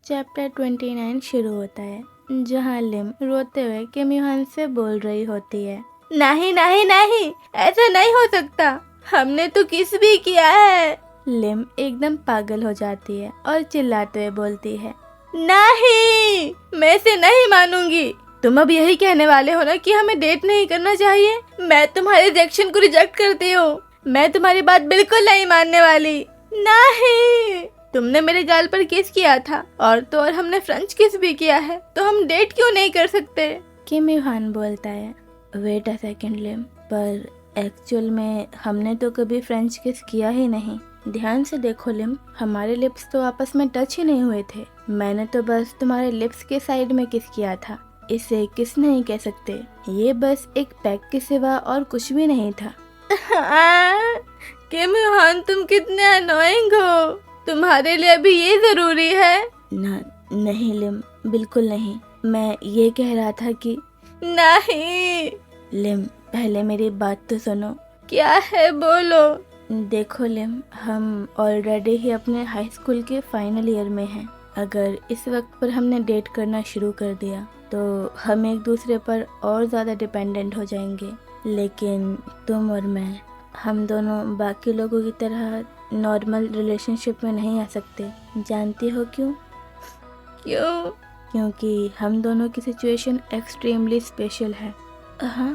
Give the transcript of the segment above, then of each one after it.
Chapter 29 शुरू होता है, जहाँ लिम रोते हुए किम युहान से बोल रही होती है, नहीं नहीं नहीं, ऐसा नहीं हो सकता, हमने तो किस भी किया है। लिम एकदम पागल हो जाती है और चिल्लाते हुए बोलती है, नहीं, मैं इसे नहीं मानूंगी। तुम अब यही कहने वाले हो ना कि हमें डेट नहीं करना चाहिए। मैं तुम्हारे रिजेक्शन को रिजेक्ट करती हूँ। मैं तुम्हारी बात बिल्कुल नहीं मानने वाली। नहीं, तुमने मेरे गाल पर किस किया था और तो और हमने फ्रेंच किस भी किया है, तो हम डेट क्यों नहीं कर सकते। किम युहान बोलता है, वेट अ सेकंड लिम, पर एक्चुअल में हमने तो कभी फ्रेंच किस किया ही नहीं। ध्यान से देखो लिम, हमारे लिप्स तो आपस में टच ही नहीं हुए थे। मैंने तो बस तुम्हारे लिप्स के साइड में किस किया था। इसे किस नहीं कह सकते, ये बस एक पैक के सिवा और कुछ भी नहीं था। किम युहान, तुम कितने अनोइंग हो। तुम्हारे लिए अभी ये जरूरी है? नहीं लिम, बिल्कुल नहीं। मैं ये कह रहा था कि नहीं। लिम, पहले मेरी बात तो सुनो। क्या है, बोलो। देखो लिम, हम ऑलरेडी ही अपने हाई स्कूल के फाइनल ईयर में हैं। अगर इस वक्त पर हमने डेट करना शुरू कर दिया तो हम एक दूसरे पर और ज़्यादा डिपेंडेंट हो जाएंगे। लेकिन तुम और मैं, हम दोनों बाकी लोगों की तरह नॉर्मल रिलेशनशिप में नहीं आ सकते। जानती हो क्यों? क्यों? क्योंकि हम दोनों की सिचुएशन एक्सट्रीमली स्पेशल है। हाँ,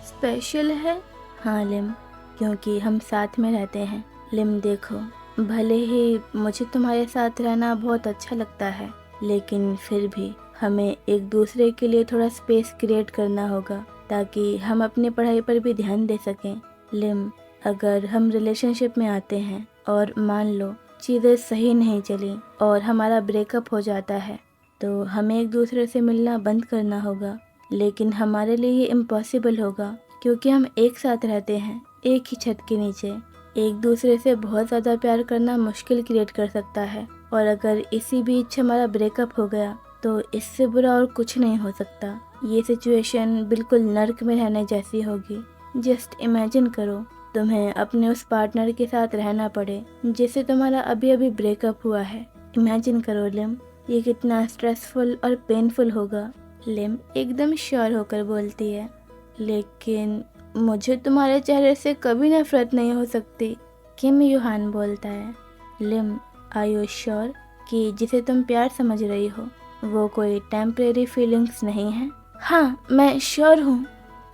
स्पेशल है? हाँ लिम, क्योंकि हम साथ में रहते हैं। लिम देखो, भले ही मुझे तुम्हारे साथ रहना बहुत अच्छा लगता है, लेकिन फिर भी हमें एक दूसरे के लिए थोड़ा स्पेस क्रिएट करना होगा ताकि हम अपनी पढ़ाई पर भी ध्यान दे सकें। लिम, अगर हम रिलेशनशिप में आते हैं और मान लो चीज़ें सही नहीं चली और हमारा ब्रेकअप हो जाता है, तो हमें एक दूसरे से मिलना बंद करना होगा। लेकिन हमारे लिए ये इम्पॉसिबल होगा क्योंकि हम एक साथ रहते हैं, एक ही छत के नीचे। एक दूसरे से बहुत ज़्यादा प्यार करना मुश्किल क्रिएट कर सकता है, और अगर इसी बीच हमारा ब्रेकअप हो गया तो इससे बुरा और कुछ नहीं हो सकता। ये सिचुएशन बिल्कुल नर्क में रहने जैसी होगी। जस्ट इमेजिन करो, तुम्हें अपने उस पार्टनर के साथ रहना पड़े जिससे तुम्हारा अभी अभी ब्रेकअप हुआ है। इमेजिन करो लिम, ये कितना स्ट्रेसफुल और पेनफुल होगा। लिम एकदम श्योर होकर बोलती है, लेकिन मुझे तुम्हारे चेहरे से कभी नफरत नहीं हो सकती। किम युहान बोलता है, लिम, आर यू श्योर कि जिसे तुम प्यार समझ रही हो वो कोई टेम्परेरी फीलिंग्स नहीं है? हाँ, मैं श्योर हूँ।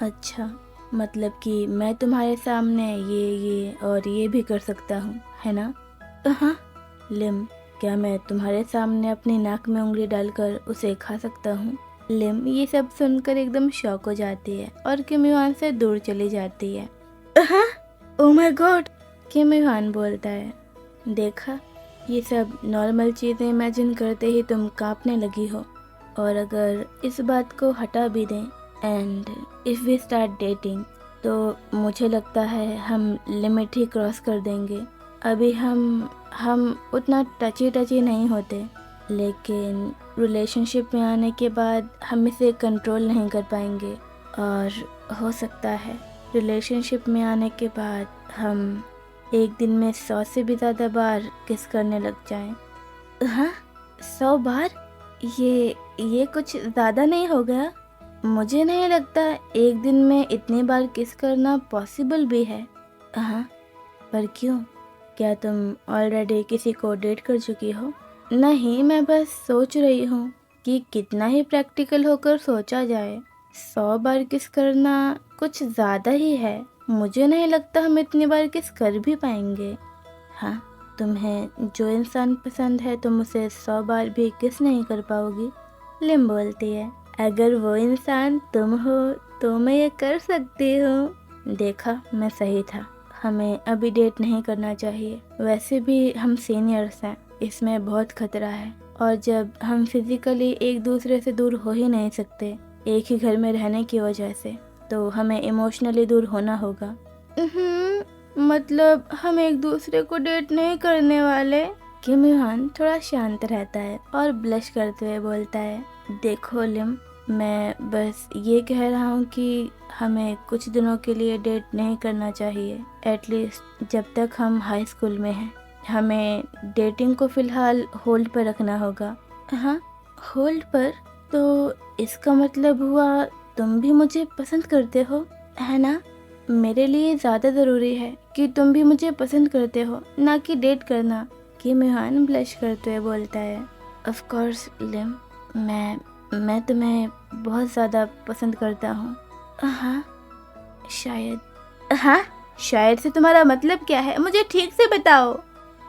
अच्छा, मतलब कि मैं तुम्हारे सामने ये और ये भी कर सकता हूँ, है ना? हाँ। लिम, क्या मैं तुम्हारे सामने अपनी नाक में उंगली डालकर उसे खा सकता हूँ? लिम ये सब सुनकर एकदम शॉक हो जाती है और किम युहान से दूर चली जाती है। हाँ? ओह माय गॉड, किम युहान बोलता है, देखा, ये सब नॉर्मल चीज़ें इमेजिन करते ही तुम कांपने लगी हो। और अगर इस बात को हटा भी दें and if we start dating, तो मुझे लगता है हम लिमिट ही क्रॉस कर देंगे। अभी हम उतना टची नहीं होते, लेकिन रिलेशनशिप में आने के बाद हम इसे कंट्रोल नहीं कर पाएंगे। और हो सकता है रिलेशनशिप में आने के बाद हम एक दिन में 100 से भी ज़्यादा बार किस करने लग जाएं। हाँ, 100 बार? ये कुछ ज़्यादा नहीं हो गया? मुझे नहीं लगता एक दिन में इतनी बार किस करना पॉसिबल भी है। हाँ, पर क्यों? क्या तुम ऑलरेडी किसी को डेट कर चुकी हो? नहीं, मैं बस सोच रही हूँ कि कितना ही प्रैक्टिकल होकर सोचा जाए, 100 बार किस करना कुछ ज़्यादा ही है। मुझे नहीं लगता हम इतनी बार किस कर भी पाएंगे। हाँ, तुम्हें जो इंसान पसंद है तुम उसे 100 बार भी किस नहीं कर पाओगी। लिम बोलती है, अगर वो इंसान तुम हो तो मैं ये कर सकती हूँ। देखा, मैं सही था, हमें अभी डेट नहीं करना चाहिए। वैसे भी हम सीनियर्स हैं, इसमें बहुत खतरा है। और जब हम फिजिकली एक दूसरे से दूर हो ही नहीं सकते एक ही घर में रहने की वजह से, तो हमें इमोशनली दूर होना होगा। मतलब हम एक दूसरे को डेट नहीं करने वाले? किम युहान थोड़ा शांत रहता है और ब्लश करते हुए बोलता है, देखो लिम, मैं बस ये कह रहा हूँ कि हमें कुछ दिनों के लिए डेट नहीं करना चाहिए, एटलीस्ट जब तक हम हाई स्कूल में हैं। हमें डेटिंग को फ़िलहाल होल्ड पर रखना होगा। हाँ, होल्ड पर? तो इसका मतलब हुआ तुम भी मुझे पसंद करते हो, है ना? मेरे लिए ज़्यादा ज़रूरी है कि तुम भी मुझे पसंद करते हो, ना कि डेट करना। किम युहान ब्लश करते हुए बोलता है। ऑफ कोर्स लिम, मैं तुम्हें बहुत ज़्यादा पसंद करता हूँ। हाँ शायद। हाँ, शायद से तुम्हारा मतलब क्या है, मुझे ठीक से बताओ।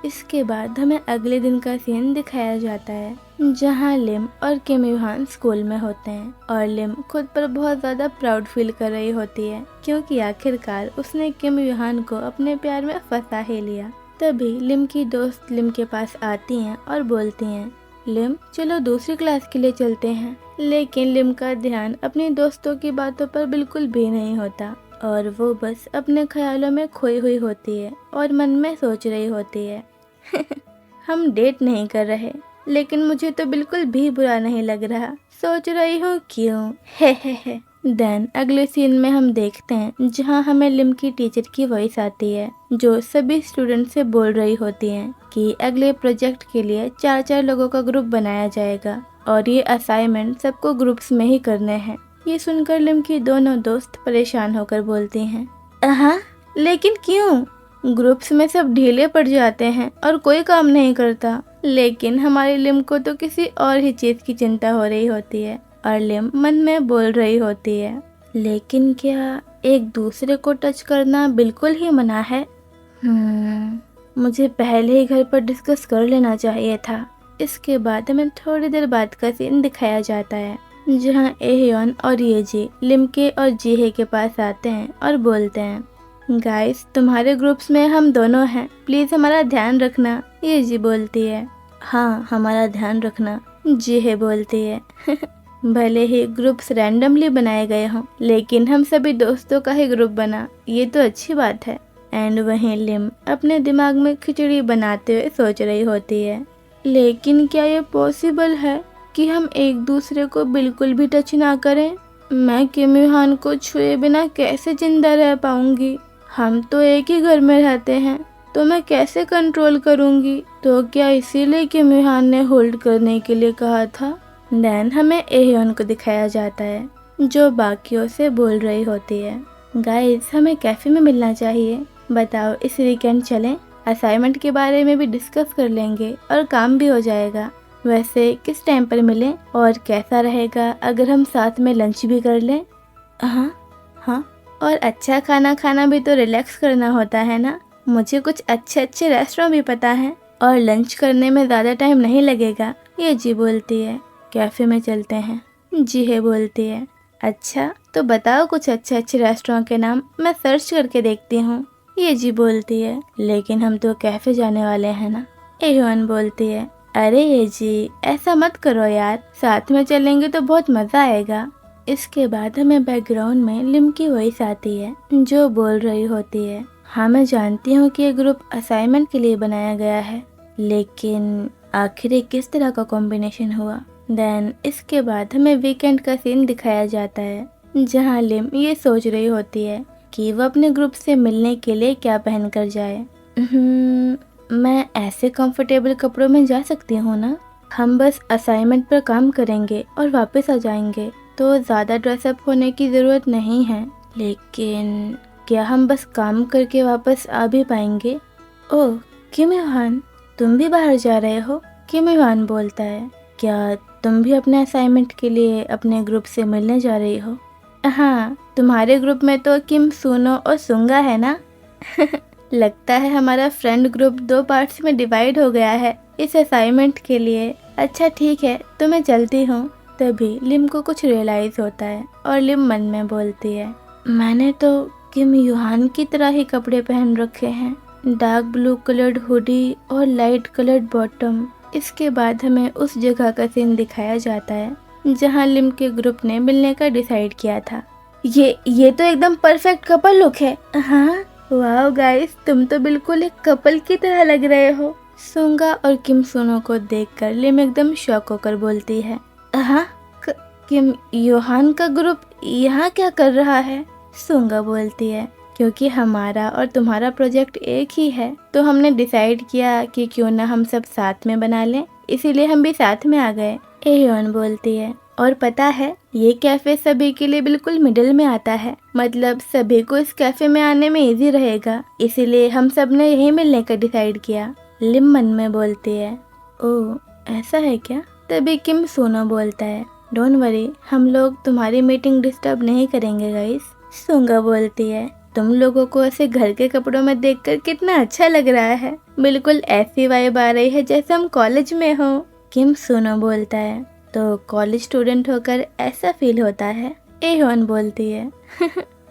इसके बाद हमें अगले दिन का सीन दिखाया जाता है, जहाँ लिम और किम युहान स्कूल में होते हैं और लिम खुद पर बहुत ज़्यादा प्राउड फील कर रही होती है, क्योंकि आखिरकार उसने किम युहान को अपने प्यार में फंसा ही लिया। तभी लिम की दोस्त लिम के पास आती हैं और बोलती हैं, लिम चलो दूसरी क्लास के लिए चलते हैं। लेकिन लिम का ध्यान अपनी दोस्तों की बातों पर बिल्कुल भी नहीं होता और वो बस अपने ख्यालों में खोई हुई होती है और मन में सोच रही होती है हम डेट नहीं कर रहे, लेकिन मुझे तो बिल्कुल भी बुरा नहीं लग रहा। सोच रही हूँ क्यों, हे। देन अगले सीन में हम देखते हैं, जहाँ हमें लिम की टीचर की वॉइस आती है, जो सभी स्टूडेंट से बोल रही होती हैं कि अगले प्रोजेक्ट के लिए 4-4 लोगों का ग्रुप बनाया जाएगा और ये असाइनमेंट सबको ग्रुप्स में ही करने हैं। ये सुनकर लिम की दोनों दोस्त परेशान होकर बोलती हैं, हाँ लेकिन क्यों? ग्रुप्स में सब ढीले पड़ जाते हैं और कोई काम नहीं करता। लेकिन हमारी लिम को तो किसी और ही चीज की चिंता हो रही होती है और लिम मन में बोल रही होती है, लेकिन क्या एक दूसरे को टच करना बिल्कुल ही मना है? मुझे पहले ही घर पर डिस्कस कर लेना चाहिए था। इसके बाद हमें थोड़ी देर बाद का सीन दिखाया जाता है, जहाँ एहयोन और येजी लिम के और जीहे के पास आते हैं और बोलते हैं, गाइस तुम्हारे ग्रुप्स में हम दोनों हैं, प्लीज हमारा ध्यान रखना। येजी बोलती है, हाँ हमारा ध्यान रखना। जीहे बोलती है भले ही ग्रुप्स रैंडमली बनाए गए हों, लेकिन हम सभी दोस्तों का ही ग्रुप बना, ये तो अच्छी बात है। एंड वहीं लिम अपने दिमाग में खिचड़ी बनाते हुए सोच रही होती है, लेकिन क्या ये पॉसिबल है कि हम एक दूसरे को बिल्कुल भी टच ना करें? मैं किम युहान को छुए बिना कैसे जिंदा रह पाऊंगी? हम तो एक ही घर में रहते हैं, तो मैं कैसे कंट्रोल करूंगी? तो क्या इसीलिए किम युहान ने होल्ड करने के लिए कहा था? देन हमें एहयोन को दिखाया जाता है, जो बाकियों से बोल रही होती है, गाइस हमें कैफे में मिलना चाहिए, बताओ इस वीकेंड चलें? असाइनमेंट के बारे में भी डिस्कस कर लेंगे और काम भी हो जाएगा। वैसे किस टाइम पर मिलें और कैसा रहेगा अगर हम साथ में लंच भी कर लें? हाँ, और अच्छा खाना खाना भी तो रिलैक्स करना होता है ना। मुझे कुछ अच्छे रेस्टोरेंट भी पता है और लंच करने में ज़्यादा टाइम नहीं लगेगा। ये जी बोलती है, कैफ़े में चलते हैं। जीहे बोलती है, अच्छा तो बताओ कुछ अच्छे रेस्टोरेंट के नाम, मैं सर्च करके देखती हूँ। ये जी बोलती है, लेकिन हम तो कैफ़े जाने वाले हैं ना। एहयोन बोलती है, अरे ये जी ऐसा मत करो यार, साथ में चलेंगे तो बहुत मज़ा आएगा। इसके बाद हमें बैकग्राउंड में लिम की वॉइस आती है, जो बोल रही होती है, हाँ मैं जानती हूँ कि ये ग्रुप असाइनमेंट के लिए बनाया गया है, लेकिन आखिर ये किस तरह का कॉम्बिनेशन हुआ? देन इसके बाद हमें वीकेंड का सीन दिखाया जाता है, जहाँ लिम ये सोच रही होती है कि वो अपने ग्रुप से मिलने के लिए क्या पहन कर जाए। मैं ऐसे कंफर्टेबल कपड़ों में जा सकती हूँ ना? हम बस असाइनमेंट पर काम करेंगे और वापस आ जाएंगे, तो ज़्यादा ड्रेसअप होने की ज़रूरत नहीं है। लेकिन क्या हम बस काम करके वापस आ भी पाएंगे? ओह किम युहान, तुम भी बाहर जा रहे हो? किम युहान बोलता है, क्या तुम भी अपने असाइनमेंट के लिए अपने ग्रुप से मिलने जा रही हो? हाँ, तुम्हारे ग्रुप में तो किम, सुनो और सुंगा है ना? लगता है हमारा फ्रेंड ग्रुप 2 पार्ट्स में डिवाइड हो गया है इस असाइनमेंट के लिए। अच्छा ठीक है, तो मैं चलती हूँ। तभी लिम को कुछ रियलाइज होता है और लिम मन में बोलती है, मैंने तो किम युहान की तरह ही कपड़े पहन रखे हैं, डार्क ब्लू कलर्ड हुडी और लाइट कलर्ड बॉटम। इसके बाद हमें उस जगह का सीन दिखाया जाता है, जहाँ लिम के ग्रुप ने मिलने का डिसाइड किया था। ये तो एकदम परफेक्ट कपल लुक है। हाँ वाह गाइस, तुम तो बिल्कुल एक कपल की तरह लग रहे हो। सुंगा और किम सुनो को देखकर लिम एकदम शॉक होकर बोलती है, हाँ किम युहान का ग्रुप यहाँ क्या कर रहा है? सुंगा बोलती है, क्योंकि हमारा और तुम्हारा प्रोजेक्ट एक ही है, तो हमने डिसाइड किया कि क्यों ना हम सब साथ में बना लें। इसीलिए हम भी साथ में आ गए। एह्योन बोलती है, और पता है ये कैफे सभी के लिए बिल्कुल मिडिल में आता है, मतलब सभी को इस कैफे में आने में इजी रहेगा, इसीलिए हम सब ने यहीं मिलने का डिसाइड किया। लिम मन में बोलती है, ओह ऐसा है क्या? तभी किम सोनो बोलता है, डोंट वरी, हम लोग तुम्हारी मीटिंग डिस्टर्ब नहीं करेंगे गाइस। सुंगा बोलती है, तुम लोगों को ऐसे घर के कपड़ों में देखकर कितना अच्छा लग रहा है, बिल्कुल ऐसी वाइब आ रही है जैसे हम कॉलेज में हो। किम सोनो बोलता है, तो कॉलेज स्टूडेंट होकर ऐसा फील होता है। एह्योन बोलती है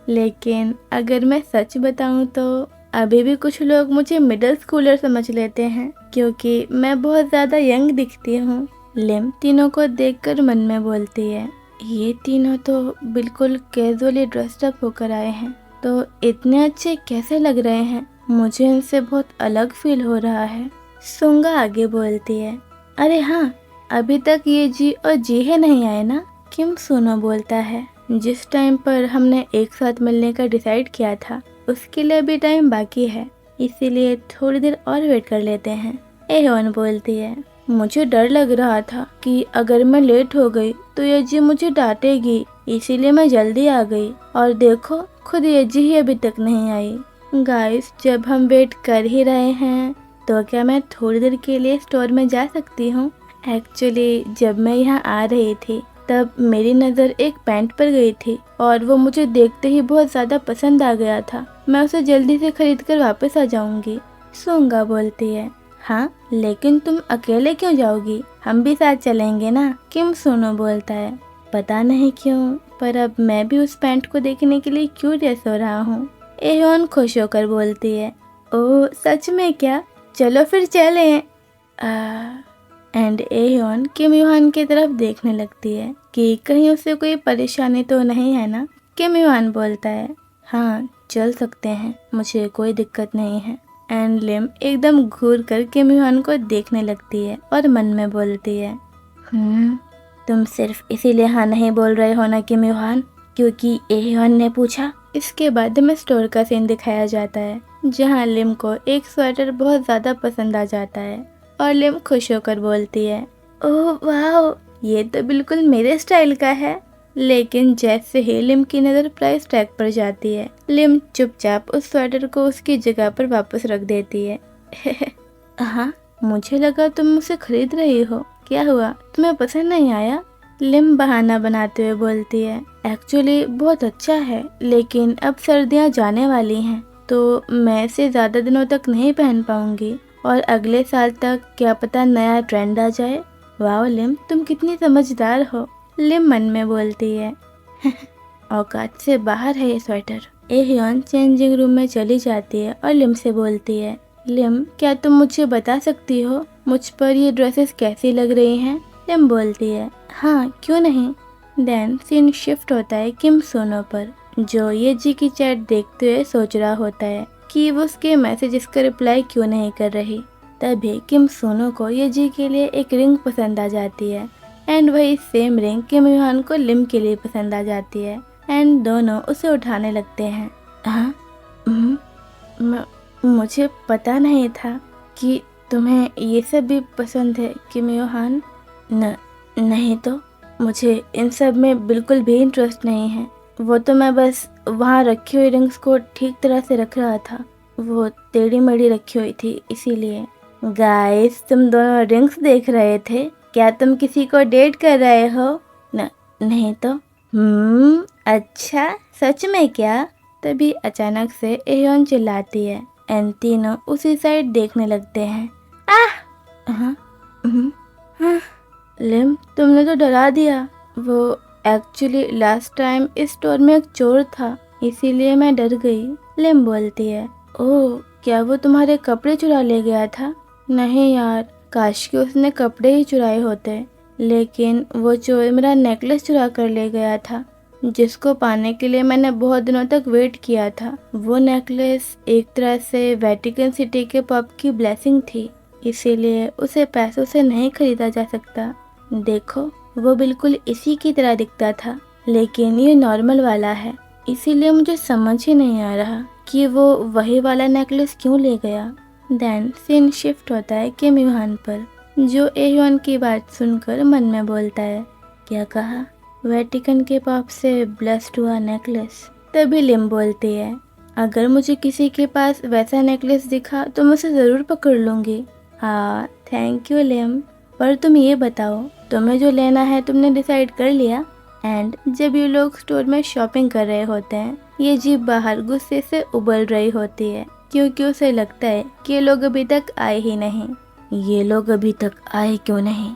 लेकिन अगर मैं सच बताऊं तो अभी भी कुछ लोग मुझे मिडिल स्कूलर समझ लेते हैं क्योंकि मैं बहुत ज़्यादा यंग दिखती हूँ। लिम तीनों को देखकर मन में बोलती है, ये तीनों तो बिल्कुल कैजुअली ड्रेस्ड अप होकर आए हैं, तो इतने अच्छे कैसे लग रहे हैं, मुझे इनसे बहुत अलग फील हो रहा है। सुंगा आगे बोलती है, अरे हाँ, अभी तक ये जी और जी है नहीं आए ना? किम सोनो बोलता है, जिस टाइम पर हमने एक साथ मिलने का डिसाइड किया था उसके लिए भी टाइम बाकी है, इसीलिए थोड़ी देर और वेट कर लेते हैं। एह्योन बोलती है, मुझे डर लग रहा था कि अगर मैं लेट हो गई तो ये जी मुझे डांटेगी, इसीलिए मैं जल्दी आ गई, और देखो खुद ये जी ही अभी तक नहीं आई। गाइस, जब हम वेट कर ही रहे हैं तो क्या मैं थोड़ी देर के लिए स्टोर में जा सकती हूँ? एक्चुअली जब मैं यहाँ आ रही थी तब मेरी नज़र एक पैंट पर गई थी और वो मुझे देखते ही बहुत ज़्यादा पसंद आ गया था, मैं उसे जल्दी से खरीद कर वापस आ जाऊंगी। सुंगा बोलती है, हाँ लेकिन तुम अकेले क्यों जाओगी, हम भी साथ चलेंगे ना? किम सोनो बोलता है, पता नहीं क्यों पर अब मैं भी उस पैंट को देखने के लिए क्यूरियस हो रहा हूँ। एह्योन खुश होकर बोलती है, ओह सच में क्या, चलो फिर चलें। एंड एह्योन किम युहान की तरफ देखने लगती है कि कहीं उसे कोई परेशानी तो नहीं है ना? किम युहान बोलता है, हाँ चल सकते हैं, मुझे कोई दिक्कत नहीं है। एंड लिम एकदम घूर कर किम युहान को देखने लगती है और मन में बोलती है, तुम सिर्फ इसीलिए हाँ नहीं बोल रहे हो ना किम युहान क्योंकि एह्योन ने पूछा? इसके बाद में स्टोर का सीन दिखाया जाता है जहाँ लिम को एक स्वेटर बहुत ज़्यादा पसंद आ जाता है और लिम खुश होकर बोलती है, ओह वाह, ये तो बिल्कुल मेरे स्टाइल का है। लेकिन जैसे ही लिम की नज़र प्राइस टैग पर जाती है, लिम चुपचाप उस स्वेटर को उसकी जगह पर वापस रख देती है। हाँ, मुझे लगा तुम उसे खरीद रही हो, क्या हुआ, तुम्हें पसंद नहीं आया? लिम बहाना बनाते हुए बोलती है, एक्चुअली बहुत अच्छा है लेकिन अब सर्दियाँ जाने वाली हैं तो मैं इसे ज़्यादा दिनों तक नहीं पहन पाऊंगी और अगले साल तक क्या पता नया ट्रेंड आ जाए। वाह लिम, तुम कितनी समझदार हो, लिम मन में बोलती है। औकात से बाहर है ये स्वेटर। एह्योन चेंजिंग रूम में चली जाती है और लिम से बोलती है, लिम क्या तुम मुझे बता सकती हो मुझ पर ये ड्रेसेस कैसी लग रही हैं? लिम बोलती है, हाँ क्यों नहीं। देन सीन शिफ्ट होता है किम सोनो पर, जो ये जी की चैट देखते हुए सोच रहा होता है कि वो उसके मैसेजेस का रिप्लाई क्यों नहीं कर रही। तभी किम सोनो को ये जी के लिए एक रिंग पसंद आ जाती है एंड वही सेम रिंग किम युहान को लिम के लिए पसंद आ जाती है एंड दोनों उसे उठाने लगते हैं। हाँ, मुझे पता नहीं था कि तुम्हें ये सब भी पसंद है किम युहान। नहीं तो मुझे इन सब में बिल्कुल भी इंटरेस्ट नहीं है, वो तो मैं बस वहाँ रखी हुई रिंग्स को ठीक तरह से रख रहा था, वो टेढ़ी मेढ़ी रखी हुई थी इसीलिए। गाइस, तुम दोनों रिंग्स देख रहे थे, क्या तुम किसी को डेट कर रहे हो? नहीं तो। अच्छा, सच में क्या? तभी अचानक से एह्योन चिल्लाती है एंड तीनों उसी साइड देखने लगते हैं। लिम, तुमने तो डरा दिया। वो एक्चुअली लास्ट टाइम इस स्टोर में एक चोर था, इसीलिए मैं डर गई। लिम बोलती है, ओह क्या वो तुम्हारे कपड़े चुरा ले गया था? नहीं यार, काश कि उसने कपड़े ही चुराए होते, लेकिन वो चोर मेरा नेकलेस चुरा कर ले गया था, जिसको पाने के लिए मैंने बहुत दिनों तक वेट किया था। वो नेकलेस एक तरह से वेटिकन सिटी के पब की ब्लेसिंग थी, इसीलिए उसे पैसों से नहीं खरीदा जा सकता। देखो, वो बिल्कुल इसी की तरह दिखता था, लेकिन ये नॉर्मल वाला है, इसीलिए मुझे समझ ही नहीं आ रहा कि वो वही वाला नेकलेस क्यों ले गया। देन सीन शिफ्ट होता है किम युहान पर, जो एह्योन की बात सुनकर मन में बोलता है, क्या कहा? वेटिकन के पाप से ब्लेस्ड हुआ नेकलेस। तभी लिम बोलती है, अगर मुझे किसी के पास वैसा नेकलेस दिखा तो मैं उसे ज़रूर पकड़ लूँगी। हाँ, थैंक यू लिम। पर तुम ये बताओ, तुम्हें जो लेना है तुमने डिसाइड कर लिया? एंड जब ये लोग स्टोर में शॉपिंग कर रहे होते हैं, ये जीप बाहर गुस्से से उबल रही होती है, क्योंकि उसे लगता है कि ये लोग अभी तक आए ही नहीं। ये लोग अभी तक आए क्यों नहीं?